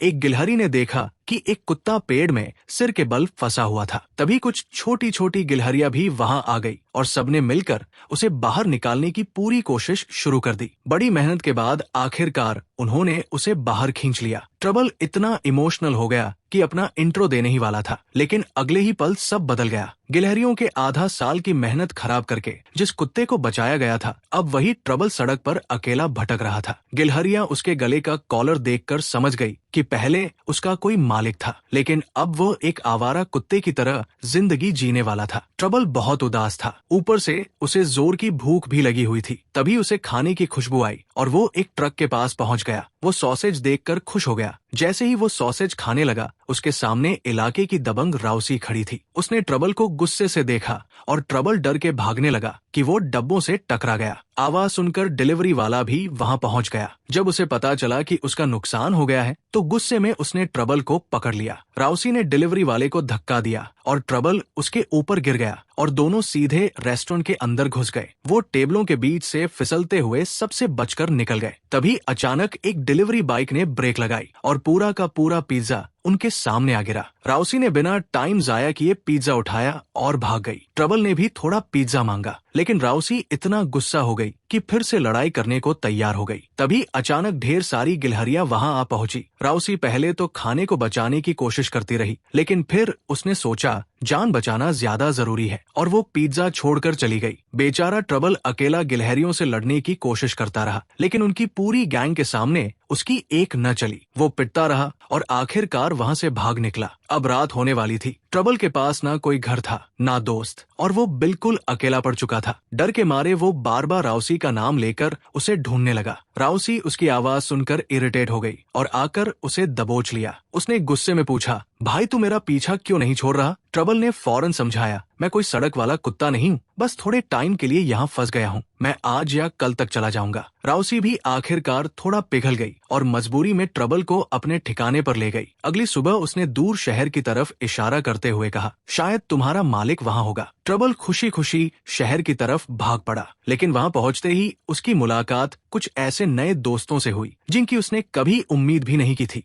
एक गिलहरी ने देखा कि एक कुत्ता पेड़ में सिर के बल फंसा हुआ था। तभी कुछ छोटी छोटी गिलहरियां भी वहां आ गई और सबने मिलकर उसे बाहर निकालने की पूरी कोशिश शुरू कर दी। बड़ी मेहनत के बाद आखिरकार उन्होंने उसे बाहर खींच लिया। ट्रबल इतना इमोशनल हो गया कि अपना इंट्रो देने ही वाला था, लेकिन अगले ही पल सब बदल गया। गिलहरियों के आधा साल की मेहनत खराब करके जिस कुत्ते को बचाया गया था, अब वही ट्रबल सड़क पर अकेला भटक रहा था। गिलहरियां उसके गले का कॉलर देखकर समझ गई कि पहले उसका कोई मालिक था, लेकिन अब वो एक आवारा कुत्ते की तरह जिंदगी जीने वाला था। ट्रबल बहुत उदास था, ऊपर से उसे जोर की भूख भी लगी हुई थी। तभी उसे खाने की खुशबू आई और वो एक ट्रक के पास पहुंच गया। वो सॉसेज देखकर खुश हो गया। जैसे ही वो सॉसेज खाने लगा, उसके सामने इलाके की दबंग राउसी खड़ी थी। उसने ट्रबल को गुस्से से देखा और ट्रबल डर के भागने लगा कि वो डब्बों से टकरा गया। आवाज सुनकर डिलीवरी वाला भी वहां पहुंच गया। जब उसे पता चला कि उसका नुकसान हो गया है, तो गुस्से में उसने ट्रबल को पकड़ लिया। राउसी ने डिलीवरी वाले को धक्का दिया और ट्रबल उसके ऊपर गिर गया और दोनों सीधे रेस्टोरेंट के अंदर घुस गए। वो टेबलों के बीच से फिसलते हुए सबसे बचकर निकल गए। तभी अचानक एक डिलीवरी बाइक ने ब्रेक लगाई और पूरा का पूरा पिज्जा उनके सामने आ गिरा। राउसी ने बिना टाइम जाया किए पिज्जा उठाया और भाग गई। ट्रबल ने भी थोड़ा पिज्जा मांगा, लेकिन राउसी इतना गुस्सा हो गई कि फिर से लड़ाई करने को तैयार हो गई। तभी अचानक ढेर सारी गिलहरियां वहां आ पहुंची। राउसी पहले तो खाने को बचाने की कोशिश करती रही, लेकिन फिर उसने सोचा जान बचाना ज्यादा जरूरी है और वो पिज्जा छोड़कर चली गई। बेचारा ट्रबल अकेला गिलहरियों से लड़ने की कोशिश करता रहा, लेकिन उनकी पूरी गैंग के सामने उसकी एक न चली। वो पिटता रहा और आखिरकार वहां से भाग निकला। अब रात होने वाली थी। ट्रबल के पास ना कोई घर था, ना दोस्त, और वो बिल्कुल अकेला पड़ चुका था। डर के मारे वो बार बार राउसी का नाम लेकर उसे ढूंढने लगा। राउसी उसकी आवाज सुनकर इरिटेट हो गई और आकर उसे दबोच लिया। उसने गुस्से में पूछा, भाई तू मेरा पीछा क्यों नहीं छोड़ रहा? ट्रबल ने फौरन समझाया, मैं कोई सड़क वाला कुत्ता नहीं हूँ, बस थोड़े टाइम के लिए यहाँ फंस गया हूँ। मैं आज या कल तक चला जाऊंगा। राउसी भी आखिरकार थोड़ा पिघल गई और मजबूरी में ट्रबल को अपने ठिकाने पर ले गई। अगली सुबह उसने दूर शहर की तरफ इशारा करते हुए कहा, शायद तुम्हारा मालिक वहाँ होगा। ट्रबल खुशी खुशी शहर की तरफ भाग पड़ा, लेकिन वहाँ पहुँचते ही उसकी मुलाकात कुछ ऐसे नए दोस्तों से हुई जिनकी उसने कभी उम्मीद भी नहीं की थी।